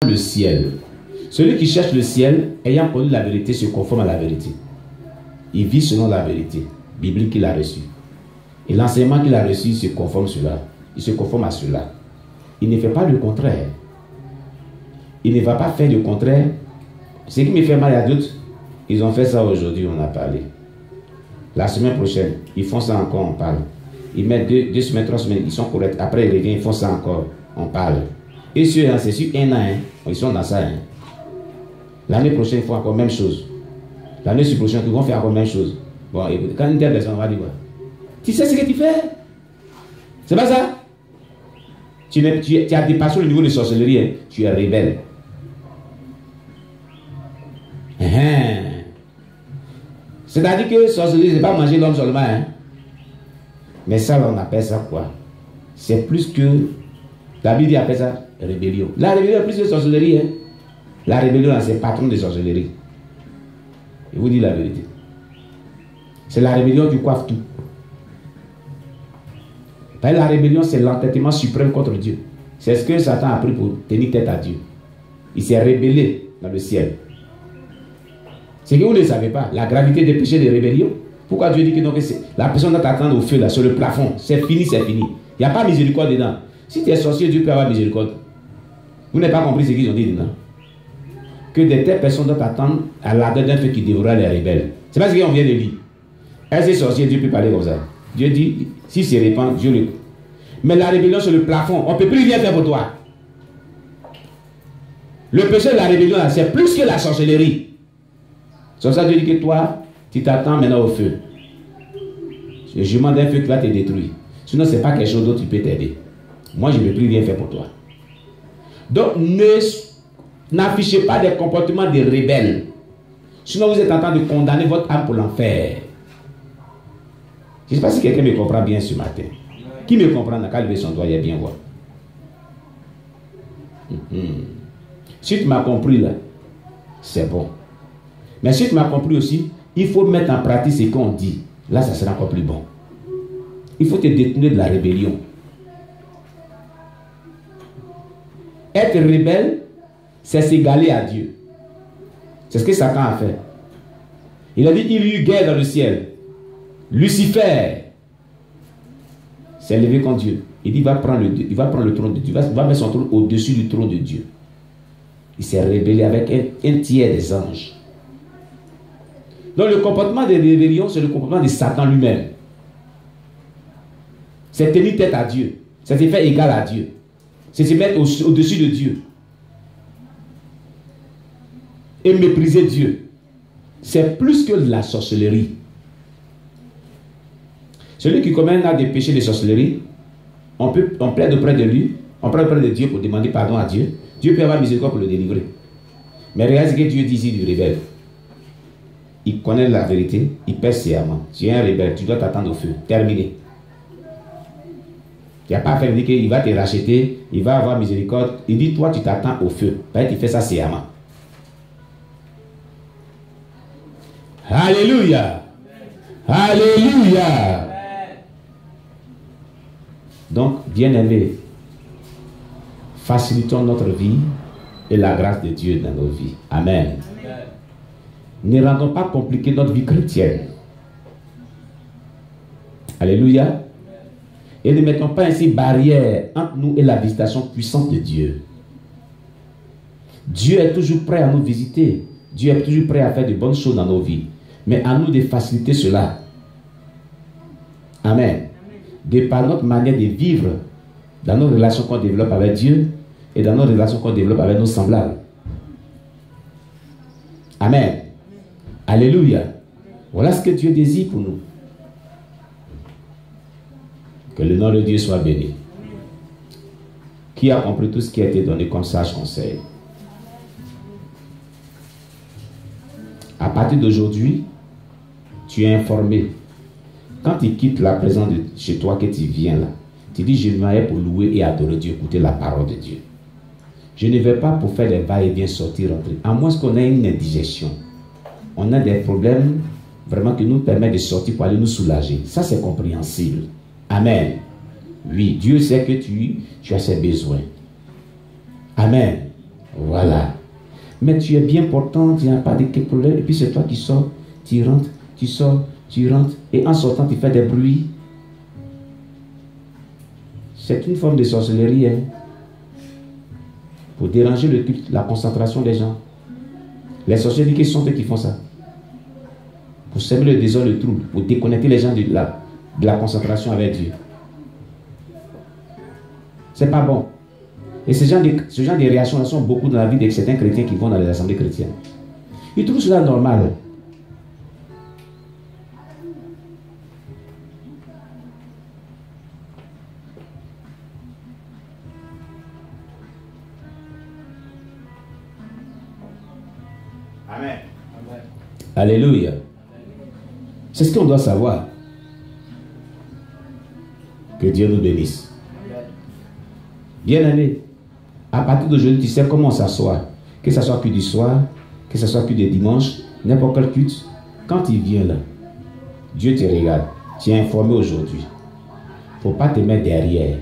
le ciel. Celui qui cherche le ciel, ayant connu la vérité, se conforme à la vérité. Il vit selon la vérité biblique qu'il a reçue. Et l'enseignement qu'il a reçu, il se conforme cela. Il se conforme à cela. Il ne fait pas le contraire. Il ne va pas faire le contraire. Ce qui me fait mal à d'autres, ils ont fait ça aujourd'hui, on a parlé. La semaine prochaine, ils font ça encore, on parle. Ils mettent deux semaines, 3 semaines, ils sont corrects. Après, ils reviennent, ils font ça encore, on parle. Et c'est sur un an, ils sont dans ça. L'année prochaine, ils font encore la même chose. L'année prochaine, ils vont faire encore la même chose. Bon, écoute, quand une telle personne va dire, tu sais ce que tu fais? C'est pas ça? Tu as dépassé le niveau de sorcellerie, hein? Tu es rebelle. C'est-à-dire que sorcellerie, c'est pas manger l'homme seulement. Hein? Mais ça, on appelle ça quoi? C'est plus que... La Bible appelle ça rébellion. La rébellion est plus que sorcellerie. Hein? La rébellion, c'est patron de sorcellerie. Je vous dis la vérité. C'est la rébellion qui coiffe tout. La rébellion, c'est l'entêtement suprême contre Dieu. C'est ce que Satan a pris pour tenir tête à Dieu. Il s'est rébellé dans le ciel. C'est que vous ne savez pas, la gravité des péchés de rébellion. Pourquoi Dieu dit que, non, que la personne doit t'attendre au feu, là, sur le plafond. C'est fini, c'est fini. Il n'y a pas miséricorde dedans. Si tu es sorcier, Dieu peut avoir miséricorde. Vous n'avez pas compris ce qu'ils ont dit dedans. Que de telles personnes doivent attendre à l'ardeur d'un feu qui dévorera les rebelles. C'est pas ce qu'on vient de lire. Est-ce que sorcier, Dieu peut parler comme ça? Dieu dit, si se répand, Dieu le... Mais la rébellion sur le plafond, on ne peut plus rien faire pour toi. Le péché de la rébellion, c'est plus que la sorcellerie. C'est pour ça que Dieu dit que toi, tu t'attends maintenant au feu. Le jugement d'un feu qui va te détruire. Sinon, ce n'est pas quelque chose d'autre qui peut t'aider. Moi, je ne peux plus rien faire pour toi. Donc, n'affichez pas des comportements de rebelles. Sinon, vous êtes en train de condamner votre âme pour l'enfer. Je ne sais pas si quelqu'un me comprend bien ce matin. Qui me comprend n'a qu'à lever son doigt, il y a bien voir. Si tu m'as compris là, c'est bon. Mais si tu m'as compris aussi, il faut mettre en pratique ce qu'on dit. Là, ça sera encore plus bon. Il faut te détourner de la rébellion. Être rebelle, c'est s'égaler à Dieu. C'est ce que Satan a fait. Il a dit, il y eut guerre dans le ciel. Lucifer s'est levé contre Dieu. Il dit, il va prendre le trône de Dieu. Il va mettre son trône au-dessus du trône de Dieu. Il s'est rébellé avec un tiers des anges. Donc le comportement de rébellion, c'est le comportement de Satan lui-même. C'est tenir tête à Dieu. C'est se faire égal à Dieu. C'est se mettre au-dessus de Dieu. Et mépriser Dieu. C'est plus que la sorcellerie. Celui qui commet un acte de péché de sorcellerie, on plaide auprès de lui, on plaide auprès de Dieu pour demander pardon à Dieu. Dieu peut avoir miséricorde pour le délivrer. Mais regarde ce que Dieu dit ici du rebelle. Il connaît la vérité, il pèse sciemment. Tu es un rebelle, tu dois t'attendre au feu. Terminé. Il n'y a pas à faire dire qu'il va te racheter, il va avoir miséricorde. Il dit, toi, tu t'attends au feu. Ben, tu fais ça sciemment. Alléluia. Alléluia. Donc, bien-aimés, facilitons notre vie et la grâce de Dieu dans nos vies. Amen. Ne rendons pas compliqué notre vie chrétienne. Alléluia. Et ne mettons pas ainsi barrière entre nous et la visitation puissante de Dieu. Dieu est toujours prêt à nous visiter. Dieu est toujours prêt à faire de bonnes choses dans nos vies. Mais à nous de faciliter cela. Amen. De par notre manière de vivre dans nos relations qu'on développe avec Dieu et dans nos relations qu'on développe avec nos semblables. Amen. Alléluia. Voilà ce que Dieu désire pour nous. Que le nom de Dieu soit béni. Qui a compris tout ce qui a été donné comme sage conseil? À partir d'aujourd'hui, tu es informé. Quand tu quittes la présence de chez toi, que tu viens là, tu dis, je viens pour louer et adorer Dieu, écouter la parole de Dieu. Je ne vais pas pour faire des va-et-vient, sortir, rentrer. À moins qu'on ait une indigestion. On a des problèmes vraiment qui nous permettent de sortir pour aller nous soulager. Ça, c'est compréhensible. Amen. Oui, Dieu sait que tu as ses besoins. Amen. Voilà. Mais tu es bien portant, tu n'as pas de problème. Et puis c'est toi qui sors, tu rentres, tu sors, tu rentres. Et en sortant, tu fais des bruits. C'est une forme de sorcellerie. Hein, pour déranger le culte, la concentration des gens. Les sorciers disent que ce sont eux qui font ça. Pour semer le désordre, le trouble. Pour déconnecter les gens de la concentration avec Dieu. C'est pas bon. Et ce genre de réactions sont beaucoup dans la vie de certains chrétiens qui vont dans les assemblées chrétiennes. Ils trouvent cela normal. Amen. Amen. Alléluia. C'est ce qu'on doit savoir. Que Dieu nous bénisse. Bien-aimé, à partir d'aujourd'hui, tu sais comment s'asseoir. Que ce soit que du soir, que ce soit que du dimanche, n'importe quel culte. Quand tu viens là, Dieu te regarde. Tu es informé aujourd'hui. Il ne faut pas te mettre derrière.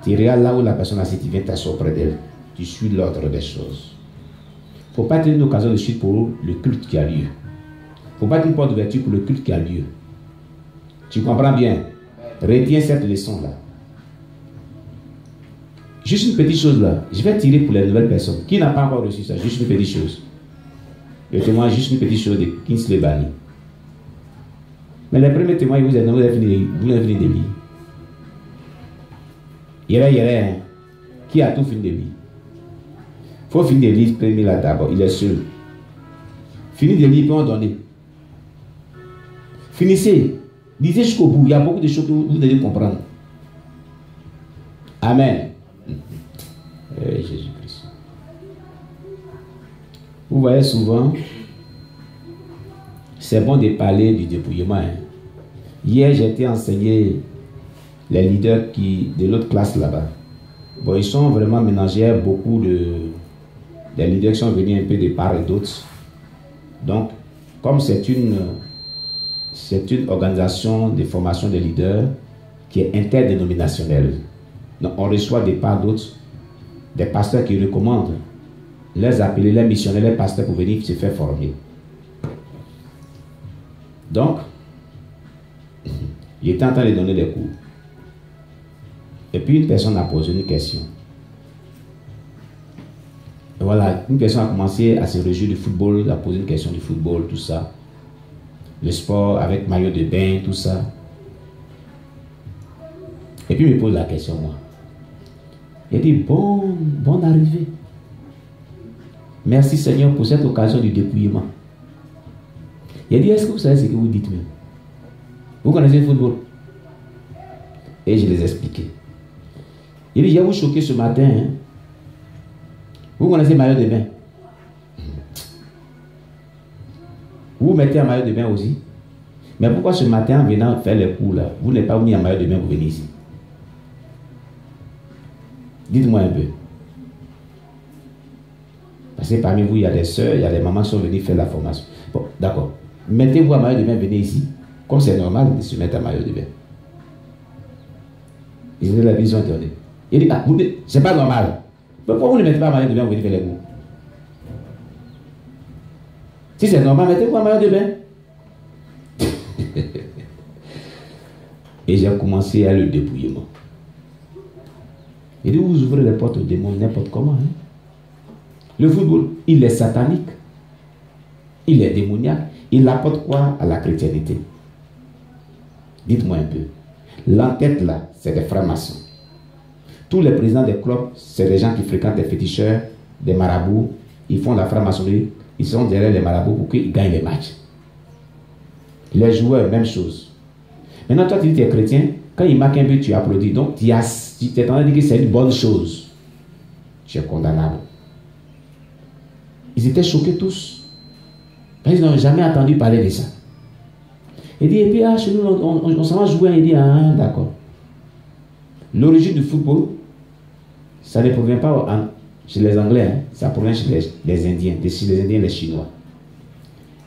Tu regardes là où la personne assise, tu viens t'asseoir près d'elle. Tu suis l'ordre des choses. Il ne faut pas être une occasion de suite pour le culte qui a lieu. Il ne faut pas être une porte d'ouverture pour le culte qui a lieu. Tu comprends bien? Retiens cette leçon-là. Juste une petite chose là. Je vais tirer pour les nouvelles personnes. Qui n'a pas encore reçu ça? Juste une petite chose. Le témoin, juste une petite chose de Kingsley Bani. Mais les premiers témoins, vous avez fini de lire. Hein? Qui a tout fini de lire? Il faut finir de lire premier là d'abord. Il est seul. Fini de lire, puis on donne. Finissez. Lisez jusqu'au bout. Il y a beaucoup de choses que vous devez comprendre. Amen. Jésus-Christ. Vous voyez souvent, c'est bon de parler du dépouillement. Hein. Hier, j'ai été enseigné les leaders de l'autre classe là-bas. Bon, ils sont vraiment mélangés, beaucoup des leaders qui sont venus un peu de part et d'autre. Donc, comme c'est une organisation de formation des leaders qui est interdénominationnelle. Donc, on reçoit des part d'autres, des pasteurs qui recommandent les appeler, les missionnaires, les pasteurs pour venir se faire former. Donc, j'étais en train de donner des cours. Et puis une personne a posé une question. Et voilà, une personne a commencé à se réjouir du football, a posé une question du football, tout ça. Le sport avec maillot de bain, tout ça. Et puis il me pose la question, moi. Il dit, bonne arrivée. Merci Seigneur pour cette occasion du dépouillement. Il dit, est-ce que vous savez ce que vous dites même? Vous connaissez le football? Et je les ai expliqué. Il dit, je vais vous choquer ce matin. Hein? Vous connaissez le maillot de bain? Vous mettez un maillot de bain aussi. Mais pourquoi ce matin, en venant faire les cours là, vous n'avez pas mis un maillot de bain pour venir ici? Dites-moi un peu. Parce que parmi vous, il y a des soeurs, il y a des mamans qui sont venues faire la formation. Bon, d'accord. Mettez-vous un maillot de bain, venez ici. Comme c'est normal de se mettre un maillot de bain. Ils ont la vision interdite. Il dit, ah, c'est pas normal. Pourquoi vous ne mettez pas un maillot de bain, vous venez faire les cours? Si c'est normal, mettez-vous un maillot de bain. Et j'ai commencé à le dépouillement. Il dit, vous ouvrez les portes aux démons n'importe comment. Hein? Le football, il est satanique. Il est démoniaque. Il apporte quoi à la chrétienté? Dites-moi un peu. L'entête là, c'est des francs-maçons. Tous les présidents des clubs, c'est des gens qui fréquentent des féticheurs, des marabouts. Ils font la franc-maçonnerie. Ils sont derrière les marabouts pour qu'ils gagnent les matchs. Les joueurs, même chose. Maintenant, toi, tu dis que tu es chrétien. Quand il marque un but, tu applaudis. Donc, tu es en train de dire que c'est une bonne chose. Tu es condamnable. Ils étaient choqués tous. Ils n'ont jamais entendu parler de ça. Il dit, et puis, chez nous, on s'en va jouer. Il dit, ah, d'accord. L'origine du football, ça ne provient pas chez les Anglais, hein. Ça provient chez les Indiens, chez les Indiens et les Chinois.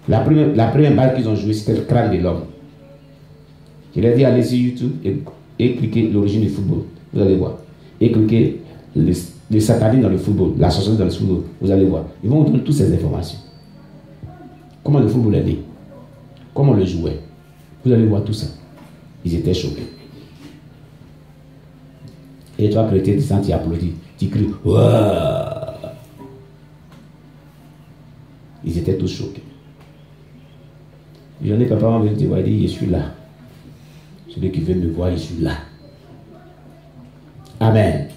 La première balle qu'ils ont jouée, c'était le crâne de l'homme. Je leur ai dit, allez sur YouTube et cliquez l'origine du football. Vous allez voir. Et cliquez le satanisme dans le football, la sorcellerie dans le football, vous allez voir. Ils vont vous donner toutes ces informations. Comment le football est né, comment on le jouait. Vous allez voir tout ça. Ils étaient choqués. Et toi, chrétien, tu sens, tu applaudis, tu cries. Ouah! Ils étaient tous choqués. J'en ai papa m'a dit, je suis là. Celui qui veut me voir, je suis là. Amen.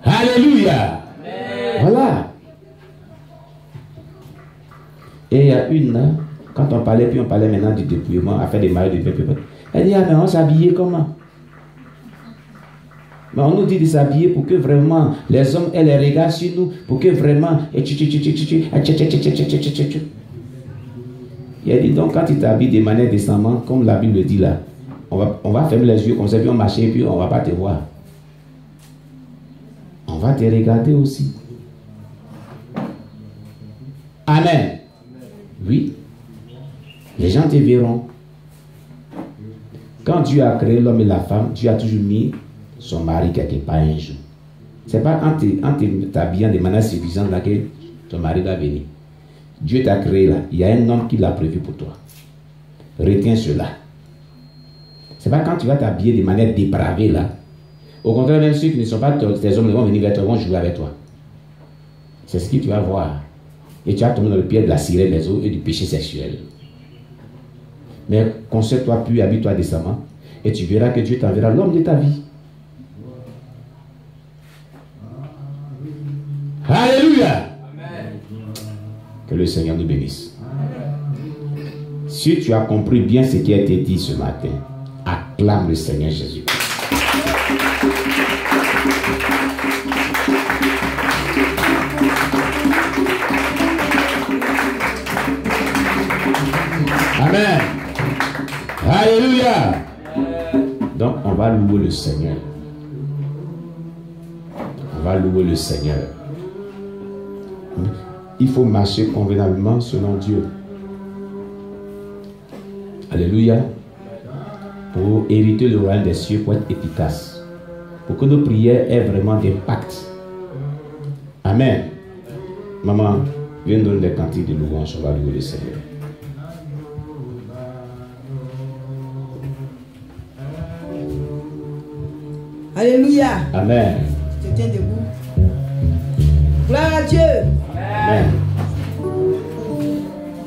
Alléluia. Voilà. Et il y a une, quand on parlait, puis on parlait maintenant du dépouillement, à faire des maillots de bébé. Elle dit, ah mais on s'habillait comment? Mais on nous dit de s'habiller pour que vraiment les hommes aient les regards sur nous, pour que vraiment. Il a dit donc quand tu t'habilles de manière décemment, comme la Bible dit là, on va fermer les yeux comme ça, puis on marche, puis on ne va pas te voir. On va te regarder aussi. Amen. Oui. Les gens te verront. Quand Dieu a créé l'homme et la femme, Dieu a toujours mis son mari quelque part un jour. Ce n'est pas en t'habillant de manière suffisante là que ton mari va venir. Dieu t'a créé là. Il y a un homme qui l'a prévu pour toi. Retiens cela. Ce n'est pas quand tu vas t'habiller de manière dépravée là. Au contraire, même ceux qui ne sont pas tes hommes vont venir vers toi, vont jouer avec toi. C'est ce que tu vas voir. Et tu vas tomber dans le piège de la sirène des eaux et du péché sexuel. Mais console-toi plus, habille-toi décemment. Et tu verras que Dieu t'enverra l'homme de ta vie. Alléluia. Amen. Que le Seigneur nous bénisse. Si tu as compris bien ce qui a été dit ce matin, acclame le Seigneur Jésus. Amen. Alléluia. Donc on va louer le Seigneur. On va louer le Seigneur. Il faut marcher convenablement selon Dieu. Alléluia. Pour hériter le royaume des cieux, pour être efficace. Pour que nos prières aient vraiment d'impact. Amen. Maman, viens nous donner des cantiques de louange. On va louer le Seigneur. Alléluia. Amen. Tu te tiens debout. Gloire à Dieu. Amen.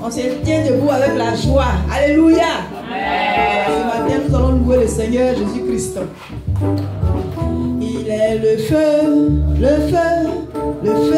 On se tient debout avec la joie. Alléluia. Amen. Ce matin, nous allons louer le Seigneur Jésus-Christ. Il est le feu, le feu, le feu.